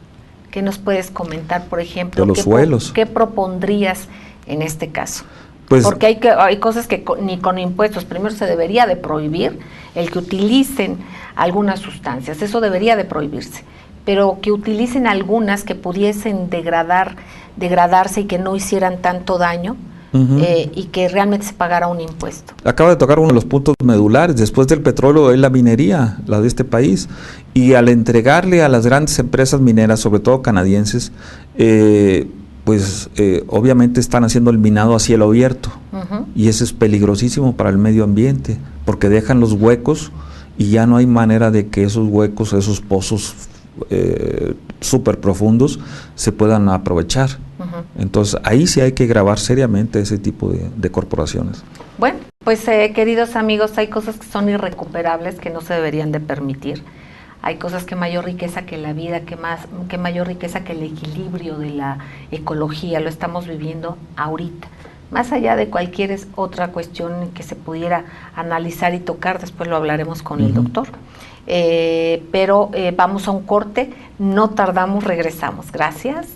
¿Qué nos puedes comentar, por ejemplo?
De los suelos.
¿Qué propondrías en este caso? Pues, porque hay cosas que ni con impuestos, primero se debería de prohibir el que utilicen algunas sustancias, eso debería de prohibirse, pero que utilicen algunas que pudiesen degradarse y que no hicieran tanto daño, y que realmente se pagara un impuesto.
Acaba de tocar uno de los puntos medulares. Después del petróleo es la minería, la de este país, y al entregarle a las grandes empresas mineras, sobre todo canadienses, obviamente están haciendo el minado a cielo abierto, y eso es peligrosísimo para el medio ambiente, porque dejan los huecos y ya no hay manera de que esos huecos, esos pozos súper profundos se puedan aprovechar. Entonces ahí sí hay que grabar seriamente ese tipo de corporaciones.
Bueno, pues queridos amigos, hay cosas que son irrecuperables, que no se deberían de permitir. Hay cosas que mayor riqueza que la vida, que mayor riqueza que el equilibrio de la ecología, lo estamos viviendo ahorita. Más allá de cualquier otra cuestión que se pudiera analizar y tocar, después lo hablaremos con el doctor. Pero vamos a un corte, no tardamos, regresamos. Gracias.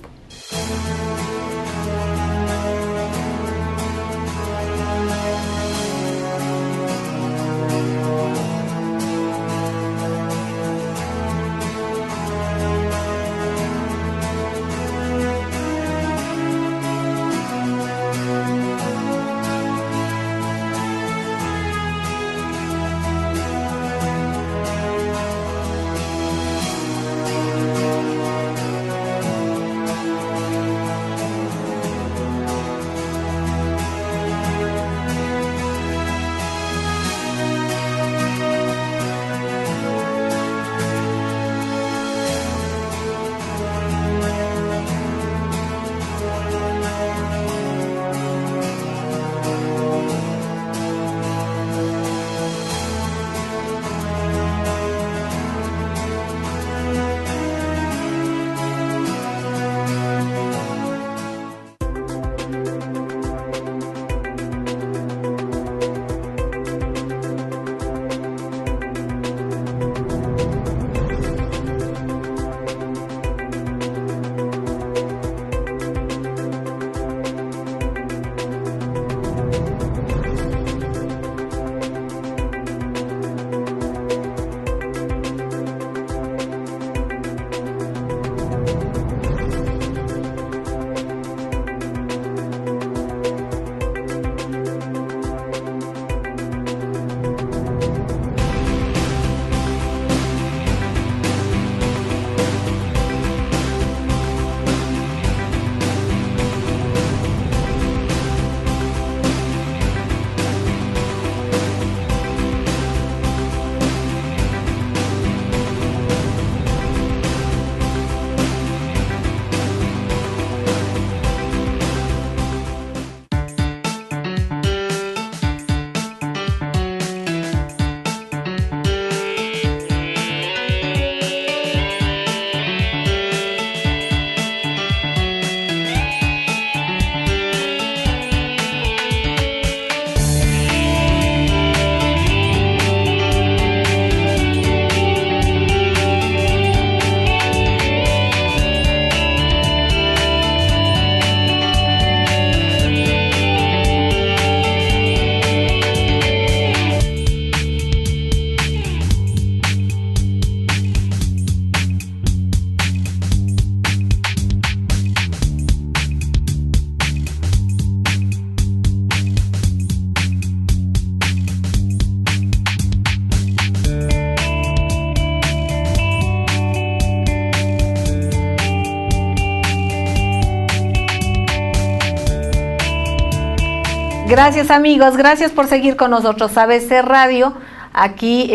Gracias amigos, gracias por seguir con nosotros. ABC Radio, aquí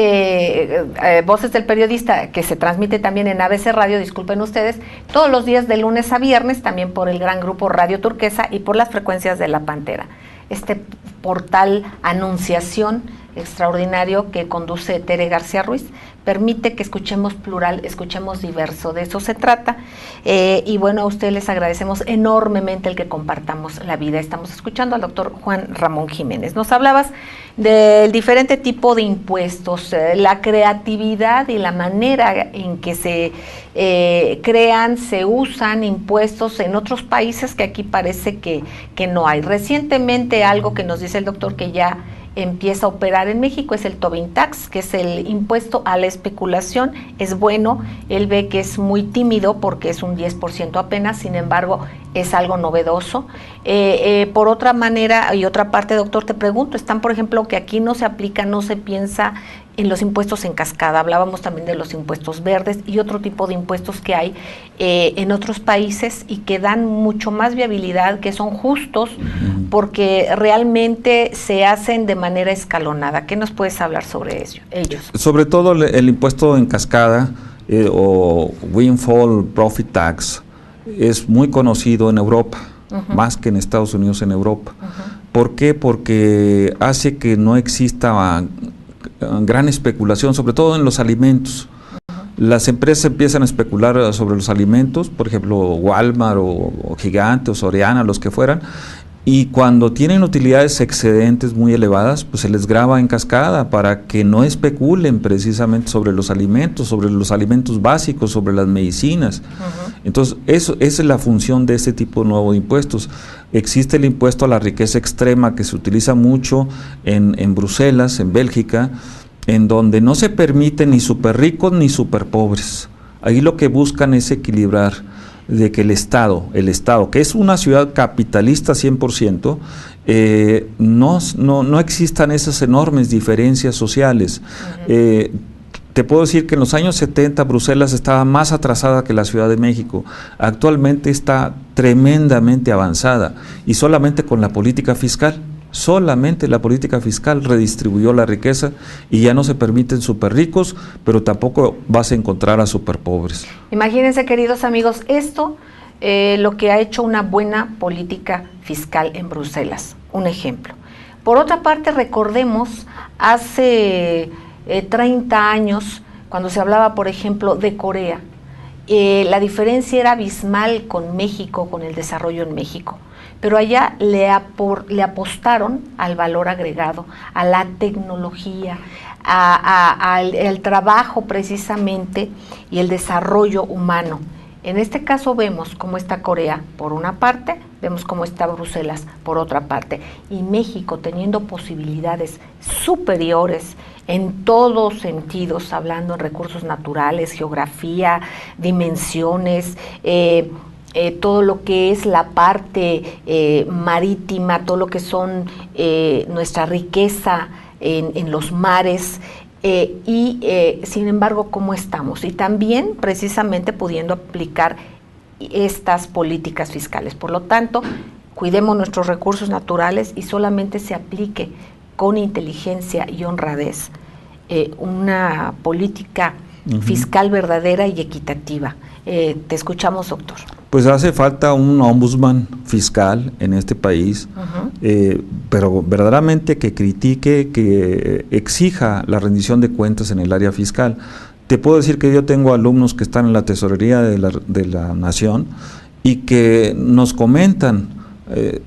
Voces del Periodista, que se transmite también en ABC Radio, disculpen ustedes, todos los días de lunes a viernes, también por el gran grupo Radio Turquesa y por las frecuencias de La Pantera. Este portal Anunciación extraordinario que conduce Tere García Ruiz permite que escuchemos plural, escuchemos diverso, de eso se trata. Y bueno, a ustedes les agradecemos enormemente el que compartamos la vida. Estamos escuchando al doctor Juan Ramón Jiménez. Nos hablabas del diferente tipo de impuestos, la creatividad y la manera en que se crean, se usan impuestos en otros países que aquí parece que no hay. Recientemente algo que nos dice el doctor que ya empieza a operar en México es el Tobin Tax, que es el impuesto a la especulación. Es bueno, él ve que es muy tímido porque es un 10% apenas, sin embargo es algo novedoso. Por otra manera y otra parte, doctor, te pregunto, están, por ejemplo, que aquí no se aplica, no se piensa en los impuestos en cascada. Hablábamos también de los impuestos verdes y otro tipo de impuestos que hay en otros países y que dan mucho más viabilidad, que son justos porque realmente se hacen de manera escalonada. ¿Qué nos puedes hablar sobre ellos?
Sobre todo el impuesto en cascada o windfall profit tax es muy conocido en Europa, más que en Estados Unidos, en Europa. ¿Por qué? Porque hace que no exista gran especulación, sobre todo en los alimentos. Las empresas empiezan a especular sobre los alimentos, por ejemplo, Walmart o Gigante o Soriana, los que fueran, y cuando tienen utilidades excedentes muy elevadas, pues se les grava en cascada para que no especulen precisamente sobre los alimentos básicos, sobre las medicinas. Entonces, esa es la función de este tipo nuevo de impuestos. Existe el impuesto a la riqueza extrema que se utiliza mucho en Bruselas, en Bélgica, en donde no se permite ni súper ricos ni súper pobres. Ahí lo que buscan es equilibrar de que el Estado, que es una ciudad capitalista 100%, no existan esas enormes diferencias sociales. Te puedo decir que en los años 70 Bruselas estaba más atrasada que la Ciudad de México. Actualmente está tremendamente avanzada y solamente con la política fiscal. Solamente la política fiscal redistribuyó la riqueza y ya no se permiten súper ricos, pero tampoco vas a encontrar a súper pobres.
Imagínense, queridos amigos, esto lo que ha hecho una buena política fiscal en Bruselas. Un ejemplo. Por otra parte, recordemos hace 30 años, cuando se hablaba, por ejemplo, de Corea, la diferencia era abismal con México, con el desarrollo en México. Pero allá le apostaron al valor agregado, a la tecnología, al trabajo precisamente y el desarrollo humano. En este caso vemos cómo está Corea por una parte, vemos cómo está Bruselas por otra parte, y México teniendo posibilidades superiores en todos sentidos, hablando en recursos naturales, geografía, dimensiones, todo lo que es la parte marítima, todo lo que son nuestra riqueza en los mares, sin embargo, ¿cómo estamos? Y también precisamente pudiendo aplicar estas políticas fiscales. Por lo tanto, cuidemos nuestros recursos naturales y solamente se aplique con inteligencia y honradez una política fiscal verdadera y equitativa. Te escuchamos, doctor.
Pues hace falta un ombudsman fiscal en este país, pero verdaderamente que critique, que exija la rendición de cuentas en el área fiscal. Te puedo decir que yo tengo alumnos que están en la tesorería de la Nación y que nos comentan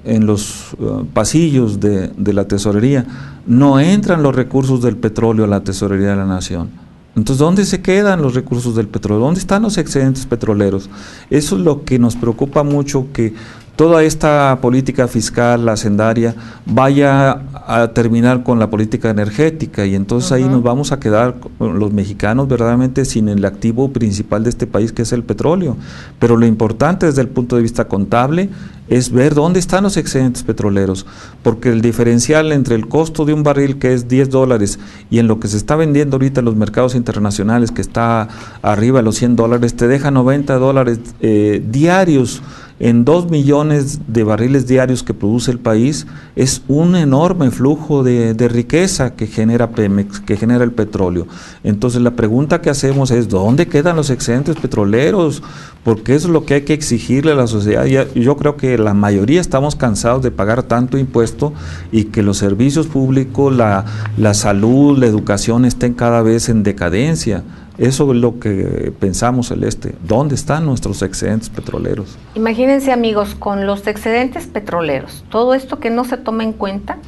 en los pasillos de la tesorería, no entran los recursos del petróleo a la tesorería de la Nación. Entonces, ¿dónde se quedan los recursos del petróleo? ¿Dónde están los excedentes petroleros? Eso es lo que nos preocupa mucho, que toda esta política fiscal, la hacendaria, vaya a terminar con la política energética y entonces ahí nos vamos a quedar los mexicanos verdaderamente sin el activo principal de este país, que es el petróleo. Pero lo importante desde el punto de vista contable es ver dónde están los excedentes petroleros, porque el diferencial entre el costo de un barril, que es $10, y en lo que se está vendiendo ahorita en los mercados internacionales, que está arriba de los $100, te deja $90 diarios. En 2 millones de barriles diarios que produce el país, es un enorme flujo de riqueza que genera Pemex, que genera el petróleo. Entonces la pregunta que hacemos es, ¿dónde quedan los excedentes petroleros? Porque eso es lo que hay que exigirle a la sociedad. Yo creo que la mayoría estamos cansados de pagar tanto impuesto y que los servicios públicos, la salud, la educación estén cada vez en decadencia. Eso es lo que pensamos, Celeste. ¿Dónde están nuestros excedentes petroleros?
Imagínense, amigos, con los excedentes petroleros, todo esto que no se toma en cuenta,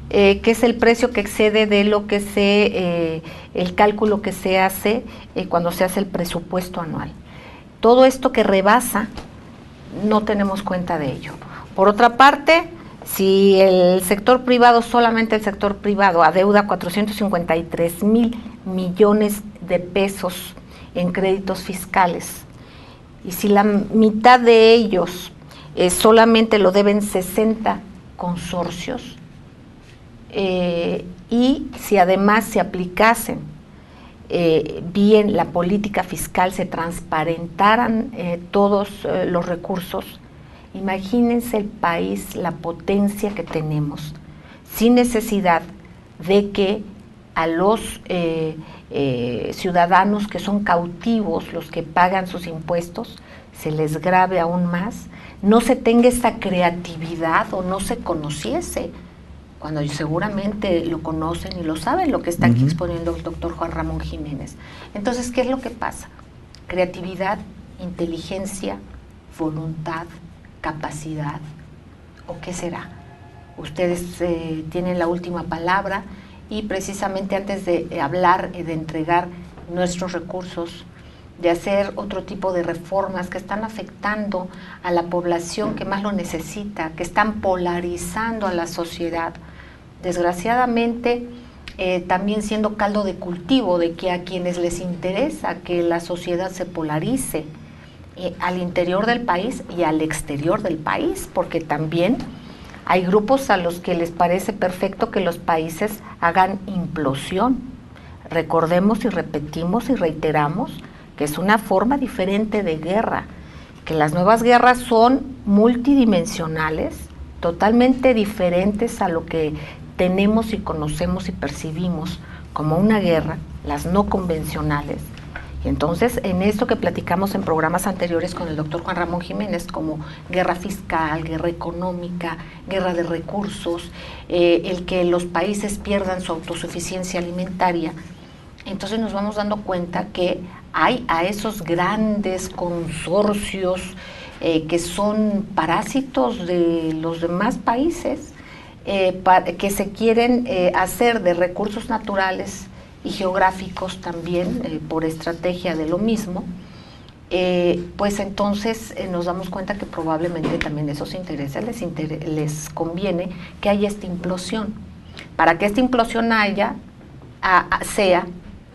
que es el precio que excede de lo que el cálculo que se hace cuando se hace el presupuesto anual. Todo esto que rebasa, no tenemos cuenta de ello. Por otra parte, si el sector privado, solamente el sector privado, adeuda 453,000 millones de pesos en créditos fiscales, y si la mitad de ellos solamente lo deben 60 consorcios, y si además se aplicasen bien la política fiscal, se transparentaran todos los recursos, imagínense el país, la potencia que tenemos, sin necesidad de que a los ciudadanos que son cautivos, los que pagan sus impuestos, se les grave aún más, no se tenga esta creatividad o no se conociese, cuando seguramente lo conocen y lo saben, lo que está aquí exponiendo el doctor Juan Ramón Jiménez. Entonces, ¿qué es lo que pasa? Creatividad, inteligencia, voluntad, capacidad, ¿o qué será? Ustedes tienen la última palabra, y precisamente antes de hablar de entregar nuestros recursos, de hacer otro tipo de reformas que están afectando a la población que más lo necesita, que están polarizando a la sociedad, desgraciadamente también siendo caldo de cultivo de que a quienes les interesa que la sociedad se polarice al interior del país y al exterior del país, porque también hay grupos a los que les parece perfecto que los países hagan implosión. Recordemos y repetimos y reiteramos que es una forma diferente de guerra, que las nuevas guerras son multidimensionales, totalmente diferentes a lo que tenemos y conocemos y percibimos como una guerra, las no convencionales. Y entonces, en esto que platicamos en programas anteriores con el doctor Juan Ramón Jiménez, como guerra fiscal, guerra económica, guerra de recursos, el que los países pierdan su autosuficiencia alimentaria, entonces nos vamos dando cuenta que hay a esos grandes consorcios que son parásitos de los demás países, que se quieren hacer de recursos naturales y geográficos también, por estrategia de lo mismo, pues entonces nos damos cuenta que probablemente también esos intereses les conviene que haya esta implosión. Para que esta implosión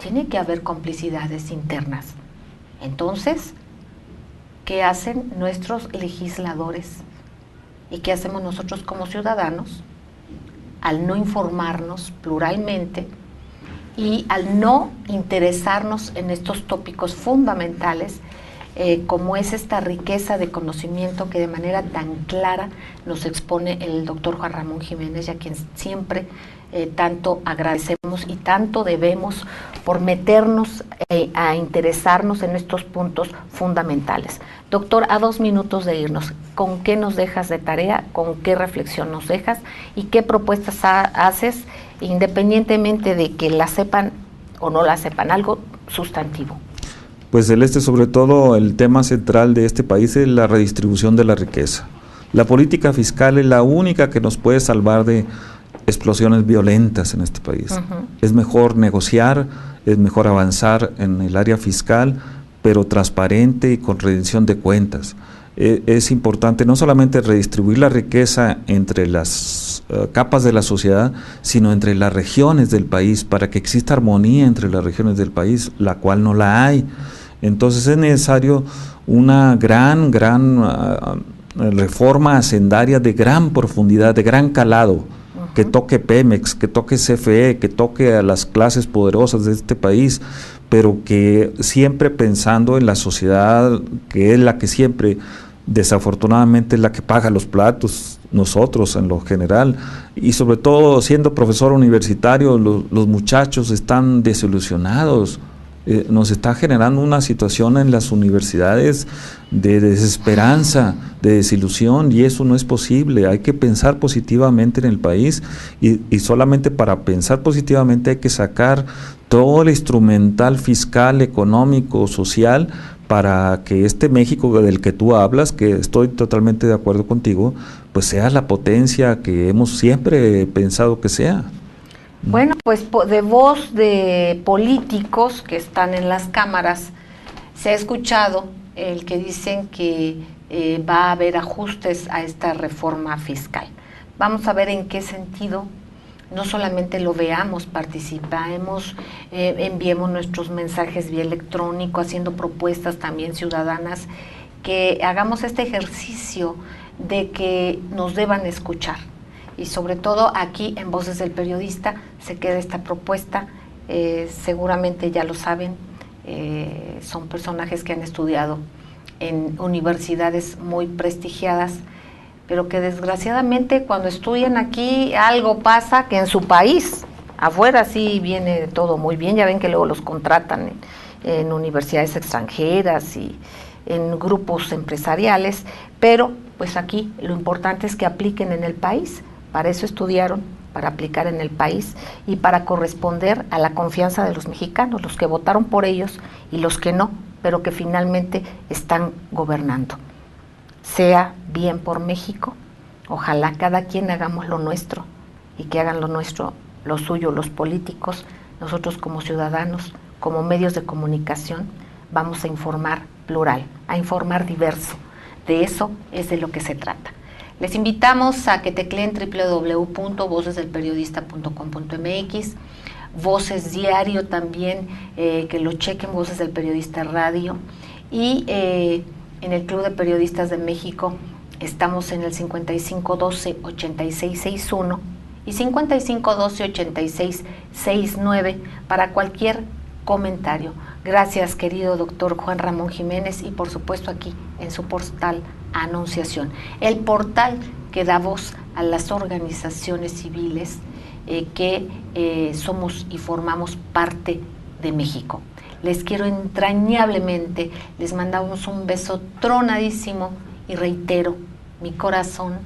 tiene que haber complicidades internas. Entonces, ¿qué hacen nuestros legisladores? ¿Y qué hacemos nosotros como ciudadanos? Al no informarnos pluralmente y al no interesarnos en estos tópicos fundamentales, como es esta riqueza de conocimiento que de manera tan clara nos expone el doctor Juan Ramón Jiménez, y a quien siempre tanto agradecemos y tanto debemos por meternos a interesarnos en estos puntos fundamentales. Doctor, a 2 minutos de irnos, ¿con qué nos dejas de tarea? ¿Con qué reflexión nos dejas? ¿Y qué propuestas haces, independientemente de que la sepan o no la sepan, algo sustantivo?
Pues Celeste, sobre todo el tema central de este país es la redistribución de la riqueza. La política fiscal es la única que nos puede salvar de explosiones violentas en este país. Es mejor negociar, es mejor avanzar en el área fiscal, pero transparente y con rendición de cuentas. Es importante no solamente redistribuir la riqueza entre las capas de la sociedad, sino entre las regiones del país, para que exista armonía entre las regiones del país, la cual no la hay. Entonces es necesario una gran reforma hacendaria de gran profundidad, de gran calado, que toque Pemex, que toque CFE, que toque a las clases poderosas de este país, pero que siempre pensando en la sociedad, que es la que siempre, desafortunadamente, es la que paga los platos, nosotros en lo general, y sobre todo siendo profesor universitario, los muchachos están desilusionados. Nos está generando una situación en las universidades de desesperanza, de desilusión, y eso no es posible. Hay que pensar positivamente en el país, y solamente para pensar positivamente hay que sacar todo el instrumental fiscal, económico, social, para que este México del que tú hablas, que estoy totalmente de acuerdo contigo, pues sea la potencia que hemos siempre pensado que sea.
Bueno, pues de voz de políticos que están en las cámaras se ha escuchado el que dicen que va a haber ajustes a esta reforma fiscal. Vamos a ver en qué sentido. No solamente lo veamos, participemos, enviemos nuestros mensajes vía electrónico, haciendo propuestas también ciudadanas, que hagamos este ejercicio de que nos deban escuchar. Y sobre todo aquí en Voces del Periodista se queda esta propuesta, seguramente ya lo saben, son personajes que han estudiado en universidades muy prestigiadas, pero que desgraciadamente cuando estudian aquí algo pasa que en su país, afuera sí viene todo muy bien, ya ven que luego los contratan en universidades extranjeras y en grupos empresariales, pero pues aquí lo importante es que apliquen en el país. Para eso estudiaron, para aplicar en el país y para corresponder a la confianza de los mexicanos, los que votaron por ellos y los que no, pero que finalmente están gobernando. Sea bien por México, ojalá cada quien hagamos lo nuestro y que hagan lo nuestro, lo suyo, los políticos, nosotros como ciudadanos, como medios de comunicación, vamos a informar plural, a informar diverso. De eso es de lo que se trata. Les invitamos a que tecleen www.vocesdelperiodista.com.mx, Voces Diario también, que lo chequen, Voces del Periodista Radio, y en el Club de Periodistas de México estamos en el 5512-8661 y 5512-8669 para cualquier comentario. Gracias, querido doctor Juan Ramón Jiménez, y por supuesto aquí en su portal Anunciación, el portal que da voz a las organizaciones civiles que somos y formamos parte de México. Les quiero entrañablemente, les mandamos un beso tronadísimo y reitero, mi corazón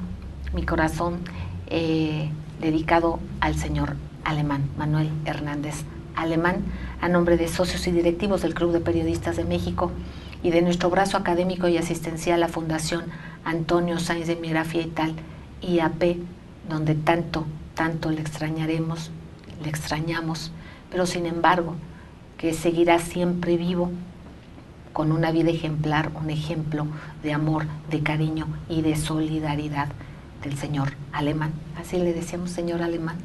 dedicado al señor Alemán, Manuel Hernández Alemán, a nombre de socios y directivos del Club de Periodistas de México y de nuestro brazo académico y asistencial, la Fundación Antonio Sáenz de Miera FIEITAL, IAP, donde tanto le extrañamos, pero sin embargo, que seguirá siempre vivo con una vida ejemplar, un ejemplo de amor, de cariño y de solidaridad del señor Alemán. Así le decíamos, señor Alemán,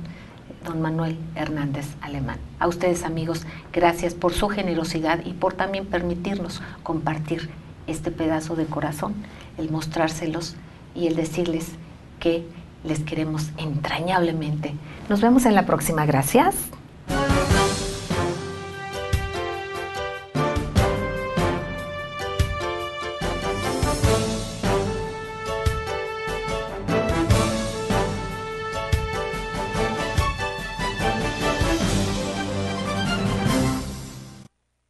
don Manuel Hernández Alemán. A ustedes, amigos, gracias por su generosidad y por también permitirnos compartir este pedazo de corazón, el mostrárselos y el decirles que les queremos entrañablemente. Nos vemos en la próxima. Gracias.